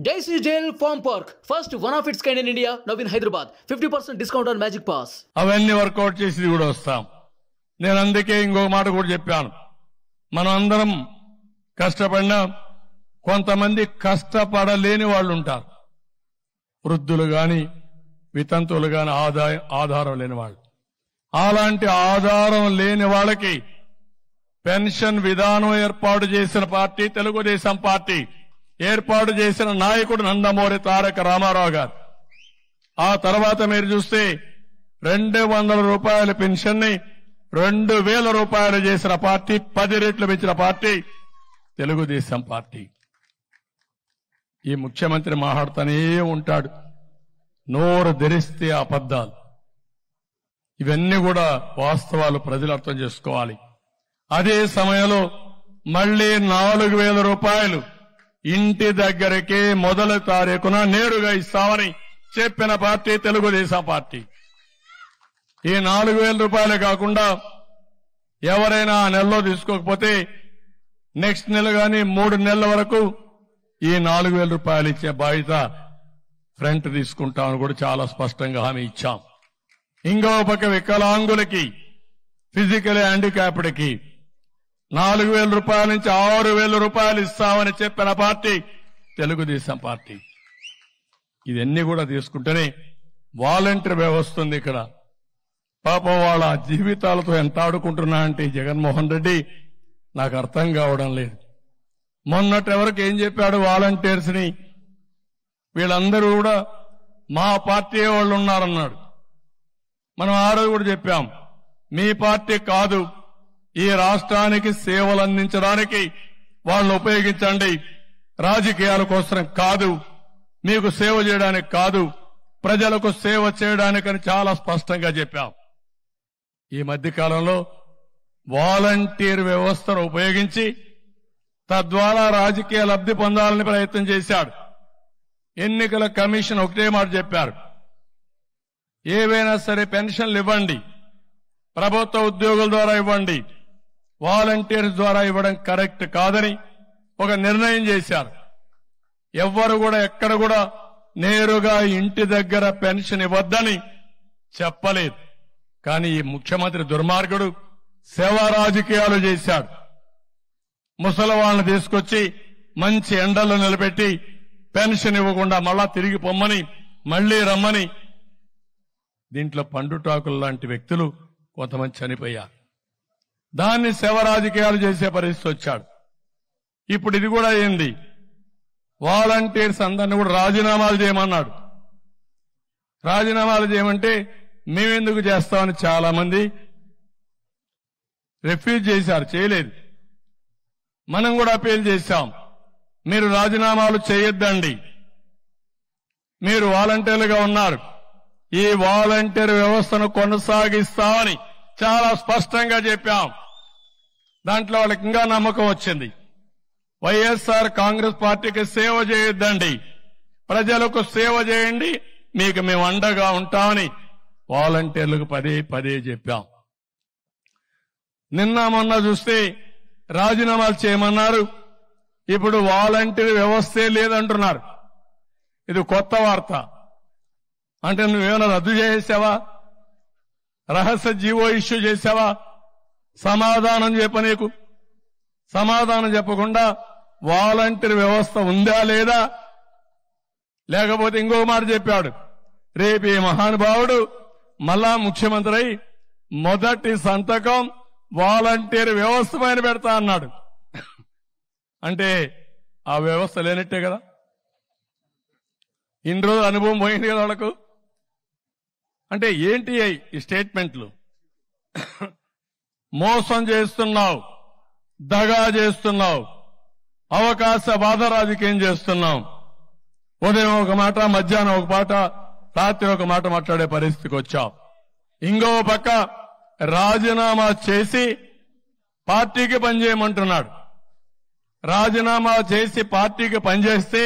Daisy Jail Farm Park, first one of its kind in India, now in Hyderabad. 50% discount on Magic Pass. అవన్నీ work out చేసి కూడా వస్తాం. నేను అందుకే ఇంకొక మాట కూడా చెప్పాను. మనం అందరం కష్టపడినా కొంతమంది కష్టపడలేని వాళ్ళు ఉంటారు. వృద్ధులు గాని వితంతువులు గాని ఆధారం లేని వాళ్ళు. అలాంటి ఆధారం లేని వాళ్ళకి పెన్షన్ విధానం ఏర్పాటు చేసిన పార్టీ తెలుగుదేశం పార్టీ. ఏర్పాటు చేసిన నాయకుడు నందమూరి తారక రామారావు గారు. ఆ తర్వాత మీరు చూస్తే 200 రూపాయల పెన్షన్ ని 2000 రూపాయలు చేసిన పార్టీ, 10 రెట్లు పెంచిన పార్టీ తెలుగుదేశం పార్టీ. ఈ ముఖ్యమంత్రి మాట్లాడుతూనే ఉంటాడు, నోరు ధరిస్తే అబద్ధాలు. ఇవన్నీ కూడా వాస్తవాలు ప్రజలు అర్థం చేసుకోవాలి. అదే సమయంలో మళ్లీ 4000 రూపాయలు ఇంటి దగ్గరకే మొదటి తారీఖున నేరుగా ఇస్తామని చెప్పిన పార్టీ తెలుగుదేశం పార్టీ. ఈ 4000 రూపాయలే కాకుండా ఎవరైనా ఆ నెలలో తీసుకోకపోతే నెక్స్ట్ నెల గాని 3 నెలల వరకు ఈ 4000 రూపాయలు ఇచ్చే బాధ్యత ఫ్రంట్ తీసుకుంటామని కూడా చాలా స్పష్టంగా హామీ ఇచ్చాం. ఇంకో పక్క వికలాంగులకి, ఫిజికల్ హ్యాండిక్యాప్డ్కి 4000 రూపాయల నుంచి 6000 రూపాయలు ఇస్తామని చెప్పిన పార్టీ తెలుగుదేశం పార్టీ. ఇవన్నీ కూడా తీసుకుంటేనే వాలంటీర్ వ్యవస్థ ఉంది ఇక్కడ. పాపం వాళ్ళ జీవితాలతో ఎంత ఆడుకుంటున్నా అంటే జగన్మోహన్ రెడ్డి నాకు అర్థం కావడం లేదు. మొన్నటి వరకు ఏం చెప్పాడు వాలంటీర్స్ ని, వీళ్ళందరూ కూడా మా పార్టీ వాళ్ళు ఉన్నారన్నాడు. మనం ఆ రోజు కూడా చెప్పాం, మీ పార్టీ కాదు, ఈ రాష్ట్రానికి సేవలు అందించడానికి వాళ్ళని ఉపయోగించండి, రాజకీయాల కోసం కాదు, మీకు సేవ చేయడానికి కాదు, ప్రజలకు సేవ చేయడానికని చాలా స్పష్టంగా చెప్పాం. ఈ మధ్య కాలంలో వాలంటీర్ వ్యవస్థను ఉపయోగించి తద్వారా రాజకీయ లబ్ధి పొందాలని ప్రయత్నం చేశాడు. ఎన్నికల కమిషన్ ఒకటే మాట చెప్పారు, ఏవైనా సరే పెన్షన్లు ఇవ్వండి, ప్రభుత్వ ఉద్యోగుల ద్వారా ఇవ్వండి, వాలంటీర్స్ ద్వారా ఇవ్వడం కరెక్ట్ కాదని ఒక నిర్ణయం చేశారు. ఎవ్వరు కూడా ఎక్కడ కూడా నేరుగా ఇంటి దగ్గర పెన్షన్ ఇవ్వద్దని చెప్పలేదు. కానీ ఈ ముఖ్యమంత్రి దుర్మార్గుడు సేవా రాజకీయాలు చేశాడు. ముసలి వాళ్ళని తీసుకొచ్చి మంచి ఎండల్లో నిలబెట్టి పెన్షన్ ఇవ్వకుండా మళ్ళా తిరిగి పొమ్మని, మళ్లీ రమ్మని, దీంట్లో పండుటాకులు లాంటి వ్యక్తులు కొంతమంది చనిపోయారు. దాన్ని సేవ రాజకీయాలు చేసే పరిస్థితి వచ్చాడు. ఇప్పుడు ఇది కూడా ఏంది, వాలంటీర్స్ అందరినీ కూడా రాజీనామాలు చేయమన్నాడు. రాజీనామాలు చేయమంటే మేమెందుకు చేస్తామని చాలా మంది రిఫ్యూజ్ చేశారు, చేయలేదు. మనం కూడా అపీల్ చేశాం, మీరు రాజీనామాలు చేయొద్దండి, మీరు వాలంటీర్లుగా ఉన్నారు, ఈ వాలంటీర్ వ్యవస్థను కొనసాగిస్తామని చాలా స్పష్టంగా చెప్పాం. దాంట్లో వాళ్ళకి ఇంకా నమ్మకం వచ్చింది. వైఎస్ఆర్ కాంగ్రెస్ పార్టీకి సేవ చేయొద్దండి, ప్రజలకు సేవ చేయండి, మీకు మేము అండగా ఉంటామని వాలంటీర్లకు పదే పదే చెప్పాం. నిన్న మొన్న చూస్తే రాజీనామాలు చేయమన్నారు, ఇప్పుడు వాలంటీర్ వ్యవస్థే లేదంటున్నారు. ఇది కొత్త వార్త. అంటే నువ్వేమైనా రద్దు చేసావా, రహస్య జీవో ఇష్యూ చేసావా? సమాధానం చెప్ప, నీకు సమాధానం చెప్పకుండా వాలంటీర్ వ్యవస్థ ఉందా లేదా? లేకపోతే ఇంకో మాట చెప్పాడు, రేపు ఈ మహానుభావుడు మళ్ళా ముఖ్యమంత్రి అయి మొదటి సంతకం వాలంటీర్ వ్యవస్థ పైన పెడతా అన్నాడు. అంటే ఆ వ్యవస్థ లేనట్టే కదా, ఇన్ని రోజులు అనుభవం పోయింది కదా వాళ్ళకు. అంటే ఏంటి ఈ స్టేట్మెంట్లు? మోసం చేస్తున్నావు, దగా చేస్తున్నావు, అవకాశవాద రాజకీయం చేస్తున్నాం. ఉదయం ఒక మాట, మధ్యాహ్నం ఒక మాట, రాత్రి ఒక మాట మాట్లాడే పరిస్థితికి వచ్చావు. ఇంకో పక్క రాజీనామా చేసి పార్టీకి పనిచేయమంటున్నాడు. రాజీనామా చేసి పార్టీకి పనిచేస్తే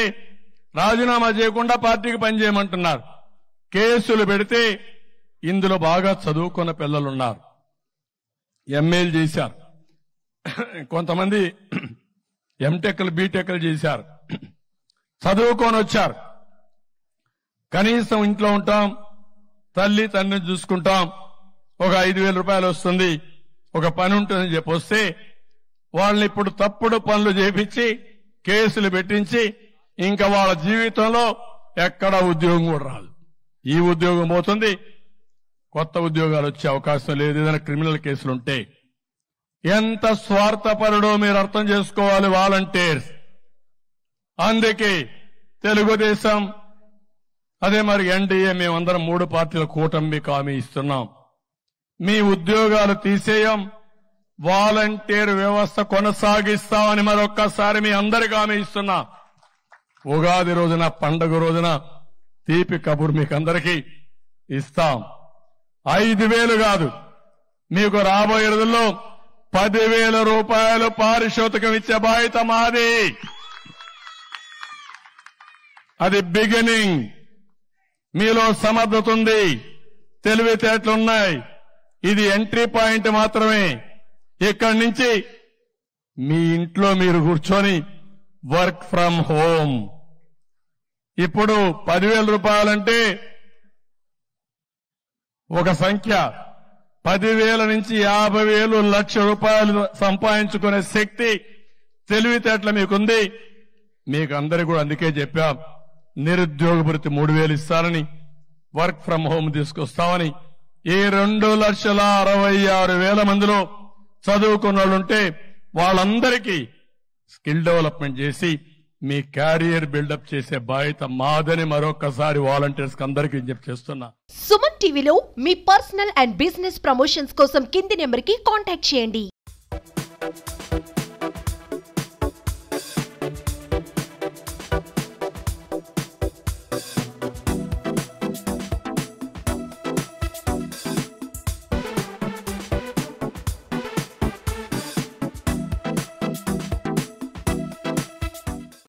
రాజీనామా చేయకుండా పార్టీకి పనిచేయమంటున్నారు. కేసులు పెడితే ఇందులో బాగా చదువుకున్న పిల్లలున్నారు, ఎంఏలు చేశారు, కొంతమంది ఎంటెక్లు బీటెక్లు చేశారు. చదువుకొని వచ్చారు. కనీసం ఇంట్లో ఉంటాం, తల్లి తండ్రిని చూసుకుంటాం, ఒక 5,000 రూపాయలు వస్తుంది, ఒక పని ఉంటుందని చెప్పి వస్తే వాళ్ళని ఇప్పుడు తప్పుడు పనులు చేపించి కేసులు పెట్టించి ఇంకా వాళ్ళ జీవితంలో ఎక్కడ ఉద్యోగం కూడా రాదు. ఈ ఉద్యోగం పోతుంది, కొత్త ఉద్యోగాలు వచ్చే అవకాశం లేదు ఏదైనా క్రిమినల్ కేసులుంటే. ఎంత స్వార్థపరుడో మీరు అర్థం చేసుకోవాలి వాలంటీర్స్. అందుకే తెలుగుదేశం అదే మరి ఎన్డీఏ మేమందరం 3 పార్టీల కూటమికి హామీ ఇస్తున్నాం. మీ ఉద్యోగాలు తీసేయం, వాలంటీర్ వ్యవస్థ కొనసాగిస్తామని మరొక్కసారి మీ అందరికీ హామీ ఇస్తున్నా. ఉగాది రోజున, పండుగ రోజున తీపి కబురు మీకు అందరికీ ఇస్తాం. 5,000 కాదు, మీకు రాబోయే రోజుల్లో 10,000 రూపాయలు పారితోషికం ఇచ్చే బాధ్యత మాది. అది బిగినింగ్. మీలో సమర్థత ఉంది, తెలివితేటలున్నాయి. ఇది ఎంట్రీ పాయింట్ మాత్రమే. ఇక్కడి నుంచి మీ ఇంట్లో మీరు కూర్చొని వర్క్ ఫ్రం హోమ్. ఇప్పుడు 10,000 రూపాయలంటే ఒక సంఖ్య. 10,000 నుంచి 50,000, 1,00,000 రూపాయలు సంపాదించుకునే శక్తి, తెలివితేటలు మీకుంది. మీకు అందరికీ కూడా అందుకే చెప్పాం, నిరుద్యోగ భృతి 3,000 ఇస్తారని, వర్క్ ఫ్రం హోమ్ తీసుకొస్తామని. ఈ 2,66,000 మందిలో చదువుకున్న వాళ్ళుంటే వాళ్ళందరికీ స్కిల్ డెవలప్మెంట్ చేసి మీ క్యారియర్ బిల్డప్ చేసే బాధ్యత మాదని మరొకసారి వాలంటీర్స్ అందరికీ విజ్ఞప్తి చేస్తున్నా. సుమన్ టీవీలో మీ పర్సనల్ అండ్ బిజినెస్ ప్రమోషన్స్ కోసం కింది నెంబర్కి కాంటాక్ట్ చేయండి.